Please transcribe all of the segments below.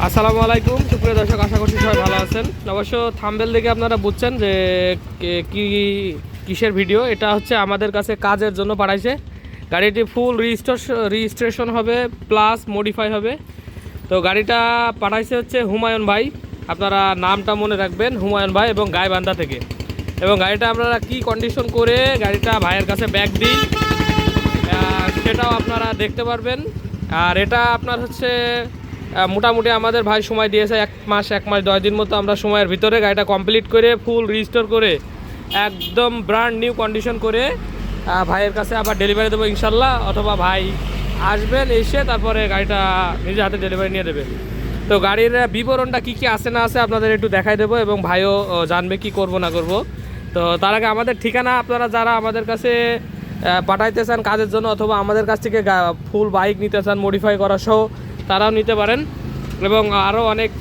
আসসালামু আলাইকুম সুপ্রিয় দর্শক, আশা করছি সবাই ভালো আছেন। অবশ্য থাম্বনেল দেখে আপনারা বুঝছেন যে কি কিসের ভিডিও। এটা হচ্ছে আমাদের কাছে কাজের জন্য পাঠাইছে। গাড়িটি ফুল রেজিস্ট্রেশন হবে প্লাস মডিফাই হবে। তো গাড়িটা পাঠাইছে হচ্ছে হুমায়ুন ভাই, আপনারা নামটা মনে রাখবেন, হুমায়ুন ভাই, এবং গাইবান্ধা থেকে। এবং গাড়িটা আপনারা কি কন্ডিশন করে গাড়িটা ভাইয়ের কাছে ব্যাক দিই সেটাও আপনারা দেখতে পারবেন। আর এটা আপনার হচ্ছে মোটামুটি আমাদের ভাই সময় দিয়েছে এক মাস 10 দিন মতো। আমরা সময়ের ভিতরে গাড়িটা কমপ্লিট করে ফুল রিস্টোর করে একদম ব্র্যান্ড নিউ কন্ডিশন করে ভাইয়ের কাছে আবার ডেলিভারি দেবো ইনশাল্লাহ। অথবা ভাই আসবেন, এসে তারপরে গাড়িটা নিজের হাতে ডেলিভারি নিয়ে দেবে। তো গাড়ির বিবরণটা কী কী আছে না আছে আপনাদের একটু দেখাই দেবো, এবং ভাইও জানবে কি করব না করব। তো তার আগে আমাদের ঠিকানা, আপনারা যারা আমাদের কাছে পাঠাইতে চান কাজের জন্য, অথবা আমাদের কাছ থেকে ফুল বাইক নিতে চান মডিফাই করা সহ, তারাও নিতে পারেন। এবং আরও অনেক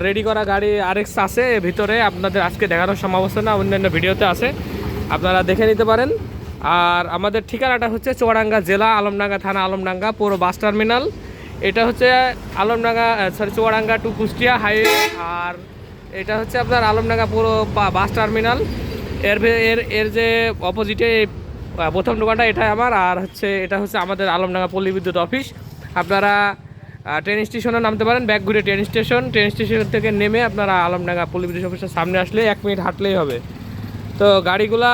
রেডি করা গাড়ি আরএক্স আছে ভিতরে, আপনাদের আজকে দেখানোর সম্ভব হচ্ছে না, অন্যান্য ভিডিওতে আছে, আপনারা দেখে নিতে পারেন। আর আমাদের ঠিকানাটা হচ্ছে চুয়াডাঙ্গা জেলা, আলমডাঙ্গা থানা, আলমডাঙ্গা পুরো বাস টার্মিনাল। এটা হচ্ছে আলমডাঙ্গা চুয়াডাঙ্গা টু কুষ্টিয়া হাইওয়ে। আর এটা হচ্ছে আপনার আলমডাঙ্গা পুরো বাস টার্মিনাল। এর এর এর যে অপোজিটে প্রথম দোকানটা এটা আমার। আর হচ্ছে এটা হচ্ছে আমাদের আলমডাঙ্গা পল্লী বিদ্যুৎ অফিস। আপনারা ট্রেন স্টেশনে নামতে পারেন, ব্যাক ঘুরে ট্রেন স্টেশন থেকে নেমে আপনারা আলমডাঙ্গা পল্লী বিদ্যুৎ অফিসের সামনে আসলে 1 মিনিট হাঁটলেই হবে। তো গাড়িগুলা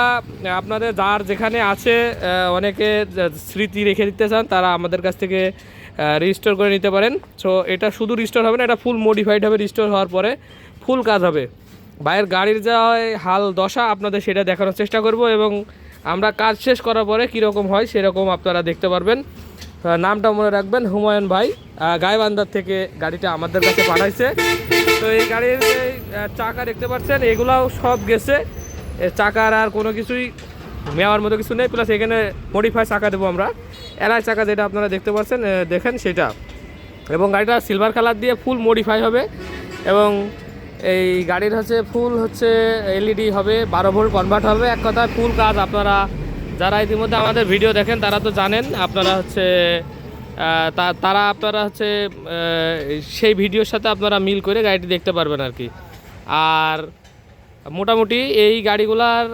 আপনাদের যার যেখানে আছে, অনেকে স্মৃতি রেখে দিতে চান, তারা আমাদের কাছ থেকে রেজিস্টোর করে নিতে পারেন। সো এটা শুধু রিস্টোর হবে না, এটা ফুল মডিফাইড হবে। রিস্টোর হওয়ার পরে ফুল কাজ হবে। ভাইয়ের গাড়ির যা হাল দশা আপনাদের সেটা দেখানোর চেষ্টা করব, এবং আমরা কাজ শেষ করার পরে কীরকম হয় সেরকম আপনারা দেখতে পারবেন। নামটা মনে রাখবেন, হুমায়ুন ভাই, গাইবান্ধার থেকে গাড়িটা আমাদের কাছে পাঠাইছে। তো এই গাড়ির যে চাকা দেখতে পাচ্ছেন, এগুলাও সব গেছে। চাকার আর কোনো কিছুই নেওয়ার মতো কিছু নেই। প্লাস এখানে মডিফাই চাকা দেবো আমরা, এলআই চাকা যেটা আপনারা দেখতে পাচ্ছেন, দেখেন সেটা। এবং গাড়িটা সিলভার কালার দিয়ে ফুল মডিফাই হবে। এবং এই গাড়ির হচ্ছে ফুল হচ্ছে এলইডি হবে, 12 ভোল্ট কনভার্ট হবে। এক কথায় ফুল কাজ। আপনারা যারা ইতিমধ্যে আমাদের ভিডিও দেখেন তারা তো জানেন, আপনারা হচ্ছে আপনারা হচ্ছে সেই ভিডিওর সাথে আপনারা মিল করে গাড়িটি দেখতে পারবেন আর কি। আর মোটামুটি এই গাড়িগুলার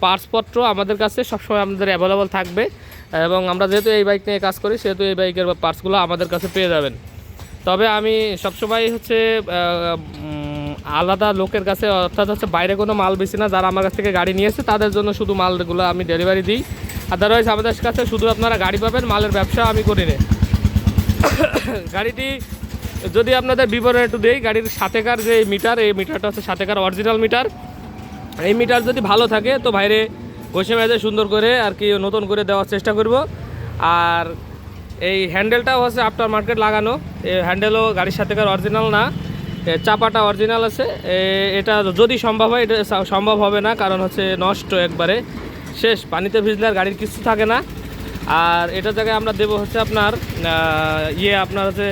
পার্টসপত্র আমাদের কাছে সবসময় আমাদের অ্যাভেলেবল থাকবে। এবং আমরা যেহেতু এই বাইক নিয়ে কাজ করি, সেহেতু এই বাইকের পার্টসগুলো আমাদের কাছে পেয়ে যাবেন। তবে আমি সবসময় হচ্ছে আলাদা লোকের কাছে, অর্থাৎ হচ্ছে বাইরে কোনো মাল বেশি না, যারা আমার কাছ থেকে গাড়ি নিয়েছে তাদের জন্য শুধু মালগুলো আমি ডেলিভারি দিই। আদারওয়াইজ আমাদের কাছে শুধু আপনারা গাড়ি পাবেন, মালের ব্যবসা আমি করি না। গাড়িটি যদি আপনাদের বিবরণ একটু দিই, গাড়ির সাথেকার যে মিটার, এই মিটারটা হচ্ছে সাথেকার অরিজিনাল মিটার। এই মিটার যদি ভালো থাকে তো বাইরে ঘষে মেজে সুন্দর করে আর কি নতুন করে দেওয়ার চেষ্টা করব। আর এই হ্যান্ডেলটাও হচ্ছে আফটার মার্কেট লাগানো। এই হ্যান্ডেলও গাড়ির সাথেকার অরিজিনাল না, চাপাটা অরিজিনাল আছে। এটা যদি সম্ভব হয়, এটা সম্ভব হবে না, কারণ হচ্ছে নষ্ট একবারে শেষ। পানিতে ভিজলে আর গাড়ির কিছু থাকে না। আর এটা জায়গায় আমরা দেবো হচ্ছে আপনার আপনার হচ্ছে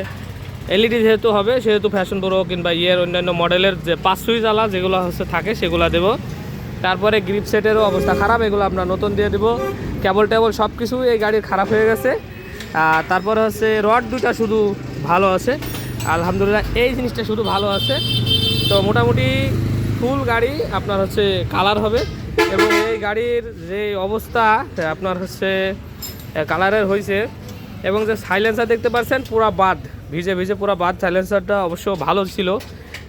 এলইডি যেহেতু হবে, সেহেতু ফ্যাশন প্রো কিংবা অন্যান্য মডেলের যে 5 সুইচ আলা যেগুলো হচ্ছে থাকে সেগুলো দেবো। তারপরে গ্রিপ সেটেরও অবস্থা খারাপ, এগুলো আমরা নতুন দিয়ে দেবো। কেবল টেবল সব কিছু এই গাড়ির খারাপ হয়ে গেছে। আর তারপরে হচ্ছে রড দুটা শুধু ভালো আছে, আলহামদুলিল্লাহ এই জিনিসটা শুধু ভালো আছে। তো মোটামুটি ফুল গাড়ি আপনার হচ্ছে কালার হবে। এবং এই গাড়ির যে অবস্থা আপনার হচ্ছে কালারের হয়েছে, এবং যে সাইলেন্সার দেখতে পাচ্ছেন পুরা বাদ, ভিজে ভিজে পুরা বাদ। সাইলেন্সারটা অবশ্য ভালো ছিল,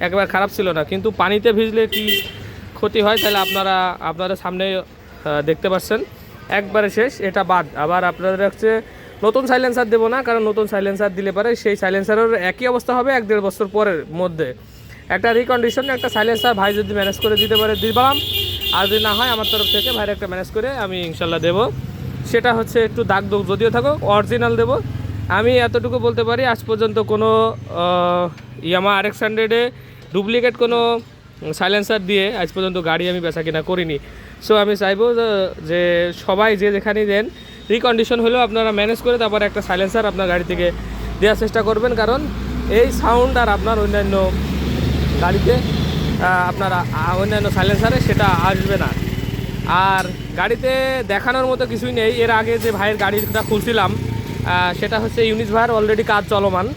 একবার খারাপ ছিল না, কিন্তু পানিতে ভিজলে কি ক্ষতি হয় তাহলে আপনাদের সামনে দেখতে পাচ্ছেন একবারে শেষ, এটা বাদ। আবার আপনাদের হচ্ছে নতুন সাইলেন্সার দেবো না, কারণ নতুন সাইলেন্সার দিলে পারে সেই সাইলেন্সারের একই অবস্থা হবে 1-1.5 বছর পরের মধ্যে। একটা রিকন্ডিশন একটা সাইলেন্সার ভাই যদি ম্যানেজ করে দিতে পারে দিলাম, আর যদি না হয় আমার তরফ থেকে ভাইয়ের একটা ম্যানেজ করে আমি ইনশাল্লাহ দেবো। সেটা হচ্ছে একটু দাগ দুগ যদিও থাকুক, অরিজিনাল দেবো। আমি এতটুকু বলতে পারি, আজ পর্যন্ত কোনো ইয়ামা RX-100-এ ডুপ্লিকেট কোনো সাইলেন্সার দিয়ে আজ পর্যন্ত গাড়ি আমি বেচা কিনা করিনি। সো আমি চাইবো যে সবাই যে যেখানেই দেন, রিকন্ডিশন হলেও আপনারা ম্যানেজ করে তারপর একটা সাইলেন্সার আপনার গাড়ি থেকে দেওয়ার চেষ্টা করবেন, কারণ এই সাউন্ড আর আপনার অন্যান্য গাড়িতে আপনার অন্যান্য সাইলেন্সারে সেটা আসবে না। আর গাড়িতে দেখানোর মতো কিছুই নেই। এর আগে যে ভাইয়ের গাড়িটা খুলছিলাম সেটা হচ্ছে ইউনিস ভাইয়ের অলরেডি কাজ চলমান।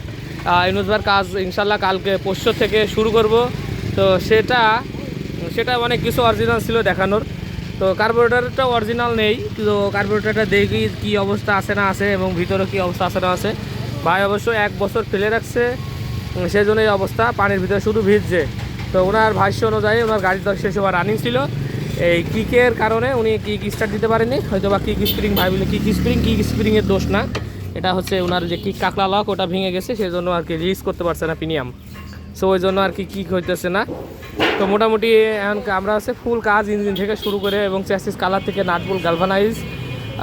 ইউনুস ভাইয়ের কাজ ইনশাল্লাহ কালকে পরশু থেকে শুরু করব। তো সেটা অনেক কিছু অরিজিনাল ছিল দেখানোর। তো কার্বোরেটরটা অরিজিনাল নেই, তো কার্বোরেটরটা দেখি কী অবস্থা আছে না আছে এবং ভিতরে কী অবস্থা আছে না আছে। ভাই অবশ্য 1 বছর ফেলে রাখছে, সেই জন্য এই অবস্থা, পানির ভিতরে শুধু ভিজছে। তো ওনার ভাষ্য অনুযায়ী ওনার গাড়ির দশ শেষ হওয়ার রানিং ছিল, এই কিকের কারণে উনি কিক স্টার্ট দিতে পারেনি, হয়তো বা কিক স্প্রিং ভাই বলে কিক স্প্রিংয়ের দোষ না, এটা হচ্ছে ওনার যে কিক কাকলা লক ওটা ভেঙে গেছে, সেই জন্য আর কি রিলিজ করতে পারছে না প্রিমিয়াম, সো ওই জন্য আর কি কিক হইতেছে না। তো মোটামুটি এখন আমরা হচ্ছে ফুল কাজ ইঞ্জিন থেকে শুরু করে এবং চ্যাসিস কালার থেকে নাটবুল গালভানাইজ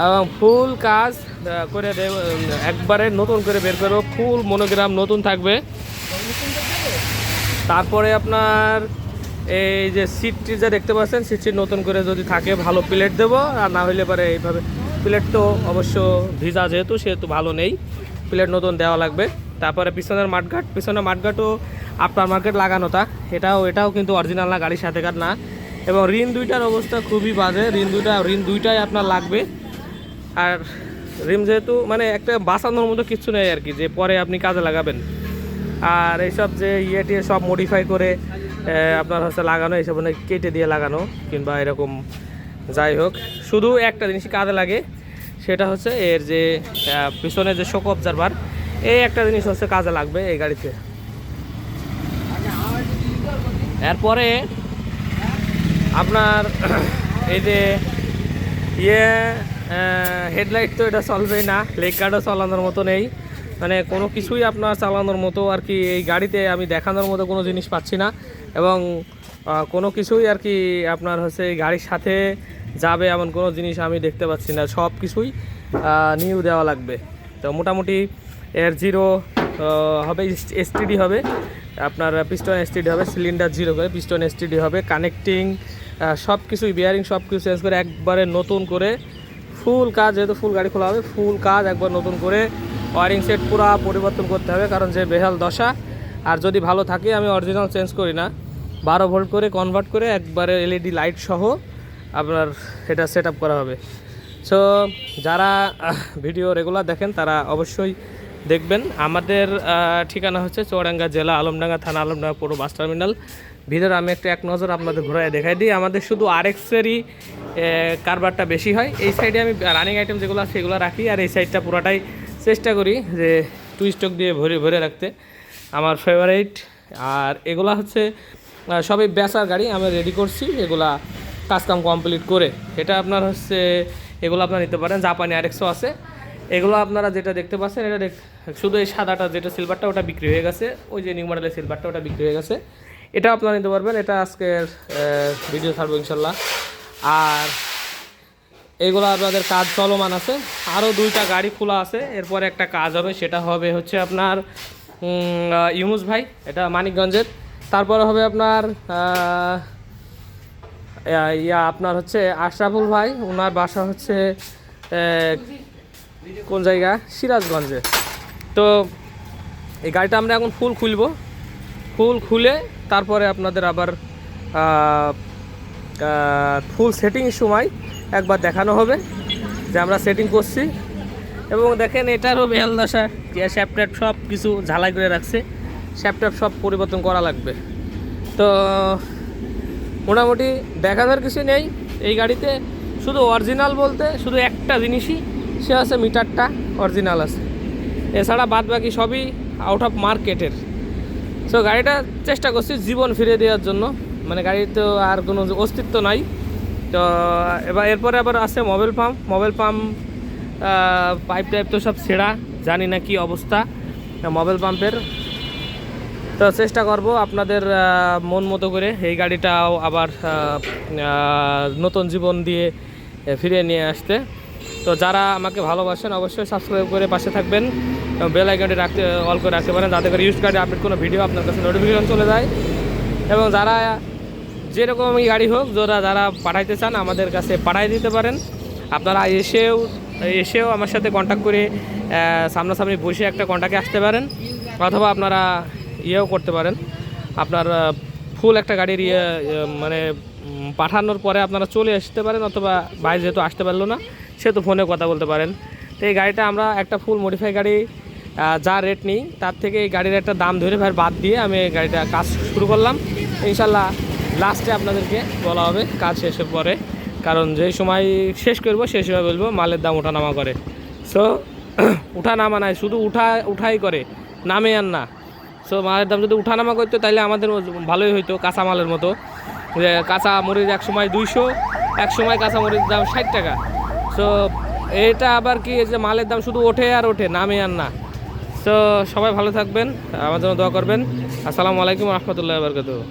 এবং ফুল কাজ করে একবারে নতুন করে বের করবো, ফুল মনোগ্রাম নতুন থাকবে। তারপরে আপনার এই যে সিটটি যা দেখতে পাচ্ছেন, সিটটি নতুন করে যদি থাকে ভালো প্লেট দেবো, আর না হইলে পরে এইভাবে প্লেট তো অবশ্য ভিজা সেহেতু ভালো নেই, প্লেট নতুন দেওয়া লাগবে। তারপরে পিছনের মাঠঘাটও আপনার মার্কেট লাগানোটা, এটাও কিন্তু অরিজিনাল না, গাড়ির সাথেকার না। এবং রিন দুইটার অবস্থা খুবই বাজে, রিন দুইটাই আপনার লাগবে। আর রিম যেহেতু মানে একটা বাঁচানোর মতো কিছু নেই আর কি, যে পরে আপনি কাজে লাগাবেন। আর এইসব যে টিয়ে সব মডিফাই করে আপনার হচ্ছে লাগানো, এইসব মানে কেটে দিয়ে লাগানো কিংবা এরকম, যাই হোক শুধু একটা জিনিসই কাজে লাগে, সেটা হচ্ছে এর যে পিছনে যে শোক অবজারভার, এই একটা জিনিস হচ্ছে কাজে লাগবে এই গাড়িতে। এরপরে আপনার এই যে হেডলাইট তো এটা চলবেই না, লেগ গার্ডও চালানোর মতো নেই, মানে কোনো কিছুই আপনার চালানোর মতো আর কি এই গাড়িতে আমি দেখানোর মতো কোনো জিনিস পাচ্ছি না। এবং কোনো কিছুই আর কি আপনার হচ্ছে এই গাড়ির সাথে যাবে এমন কোনো জিনিস আমি দেখতে পাচ্ছি না, সব কিছুই নিউ দেওয়া লাগবে। তো মোটামুটি এর জিরো হবে, এসটিডি হবে আপনার, পিস্টন এসটিডি হবে, সিলিন্ডার জিরো করে পিস্টন এসটিডি হবে, কানেক্টিং সব কিছুই বিয়ারিং সব কিছু চেঞ্জ করে একবারে নতুন করে ফুল কাজ, যেহেতু ফুল গাড়ি খোলা হবে, ফুল কাজ একবার নতুন করে ওয়ারিং সেট পুরো পরিবর্তন করতে হবে, কারণ যে বেহাল দশা। আর যদি ভালো থাকে আমি অরিজিনাল চেঞ্জ করি না, 12 ভোল্ট করে কনভার্ট করে একবারে এলইডি লাইট সহ আপনার এটা সেট আপ করা হবে। সো যারা ভিডিও রেগুলার দেখেন তারা অবশ্যই দেখবেন। আমাদের ঠিকানা হচ্ছে চুয়াডাঙ্গা জেলা, আলমডাঙ্গা থানা, আলমডাঙ্গা পুরো বাস টার্মিনাল। ভিতরে আমি এক নজর আপনাদের ঘুরায় দেখাই দিই। আমাদের শুধু আরএক্সেরই কারবারটা বেশি হয়, এই সাইডে আমি রানিং আইটেম যেগুলো আছে সেগুলো রাখি, আর এই সাইডটা পুরোটাই চেষ্টা করি যে টুইস্টক দিয়ে ভরে রাখতে, আমার ফেভারিট। আর এগুলা হচ্ছে সবই বেচার গাড়ি, আমি রেডি করছি এগুলা কাজকাম কমপ্লিট করে। এটা আপনার হচ্ছে এগুলো আপনারা নিতে পারেন, জাপানি আরএক্সও আছে। এগুলো আপনারা যেটা দেখতে পাচ্ছেন এটা শুধু এই সাদাটা যেটা সিলভারটা ওটা বিক্রি হয়ে গেছে, ওই যে নিউ মডেলের সিলভারটা ওটা বিক্রি হয়ে গেছে, এটা আপনারা নিতে পারবেন। এটা আজকের ভিডিও ছাড়বো ইনশাল্লাহ। আর এগুলো আপনাদের কাজ চলমান আছে, আরও 2টা গাড়ি খোলা আছে, এরপরে একটা কাজ হবে, সেটা হবে হচ্ছে আপনার ইউনুস ভাই, এটা মানিকগঞ্জের। তারপরে হবে আপনার আপনার হচ্ছে আশরাফুল ভাই, ওনার বাসা হচ্ছে কোন জায়গা, সিরাজগঞ্জে। তো এই গাড়িটা আমরা এখন ফুল খুলে তারপরে আপনাদের আবার ফুল সেটিংয়ের সময় একবার দেখানো হবে যে আমরা সেটিং করছি। এবং দেখেন এটারও বেহাল দশা, যে শ্যাপট্যাপ সব কিছু ঝালাই করে রাখছে, শ্যাপট্যাপ সব পরিবর্তন করা লাগবে। তো মোটামুটি দেখানোর কিছু নেই এই গাড়িতে, শুধু অরিজিনাল বলতে শুধু একটা জিনিসই, সে আছে মিটারটা অরিজিনাল আছে, এছাড়া বাদ বাকি সবই আউট অফ মার্কেটের। সো গাড়িটা চেষ্টা করছি জীবন ফিরে দেওয়ার জন্য, মানে গাড়ির তো আর কোনো অস্তিত্ব নাই। তো এরপরে আবার আছে মোবাইল পাম্প পাইপ টাইপ তো সব ছেঁড়া, জানি না কি অবস্থা মোবাইল পাম্পের। তো চেষ্টা করব আপনাদের মন মতো করে এই গাড়িটাও আবার নতুন জীবন দিয়ে ফিরিয়ে নিয়ে আসতে। তো যারা আমাকে ভালোবাসেন অবশ্যই সাবস্ক্রাইব করে পাশে থাকবেন, বেল আইকনটি অল করে রাখতে পারেন, যাতে করে ইউজ গাড়ি আপডেট কোনো ভিডিও আপনার কাছে নোটিফিকেশন চলে যায়। এবং যারা যেরকমই গাড়ি হোক যারা পাঠাইতে চান আমাদের কাছে পাঠাই দিতে পারেন। আপনারা এসেও আমার সাথে কন্ট্যাক্ট করে সামনাসামনি বসে একটা কন্ট্যাক্টে আসতে পারেন, অথবা আপনারা ইয়েও করতে পারেন, আপনার ফুল একটা গাড়ির মানে পাঠানোর পরে আপনারা চলে আসতে পারেন, অথবা ভাই যেহেতু আসতে পারলো না সেহেতু ফোনে কথা বলতে পারেন। তো এই গাড়িটা আমরা একটা ফুল মডিফাই গাড়ি যা রেট নিই তার থেকে এই গাড়ির একটা দাম ধরে ভাই বাদ দিয়ে আমি এই গাড়িটা কাজ শুরু করলাম। ইনশাল্লাহ লাস্টে আপনাদেরকে বলা হবে কাজ শেষের পরে, কারণ যেই সময় শেষ করবো সেই সময় বলবো মালের দাম ওঠানামা করে। সো উঠানামা নাই, শুধু উঠাই করে, নামে আর না। সো মালের দাম যদি উঠানামা করতো তাহলে আমাদের ভালোই হইতো, কাঁচা মালের মতো। যে কাঁচা মরিচ এক সময় 200, এক সময় কাঁচা মরিচ দাম 60 টাকা। সো এটা আবার কি যে মালের দাম শুধু ওঠে আর ওঠে, নামে আর না। সো সবাই ভালো থাকবেন, আমার জন্য দোয়া করবেন। আসসালামু আলাইকুম রহমতুল্লাহি ওয়া বারাকাতুহু।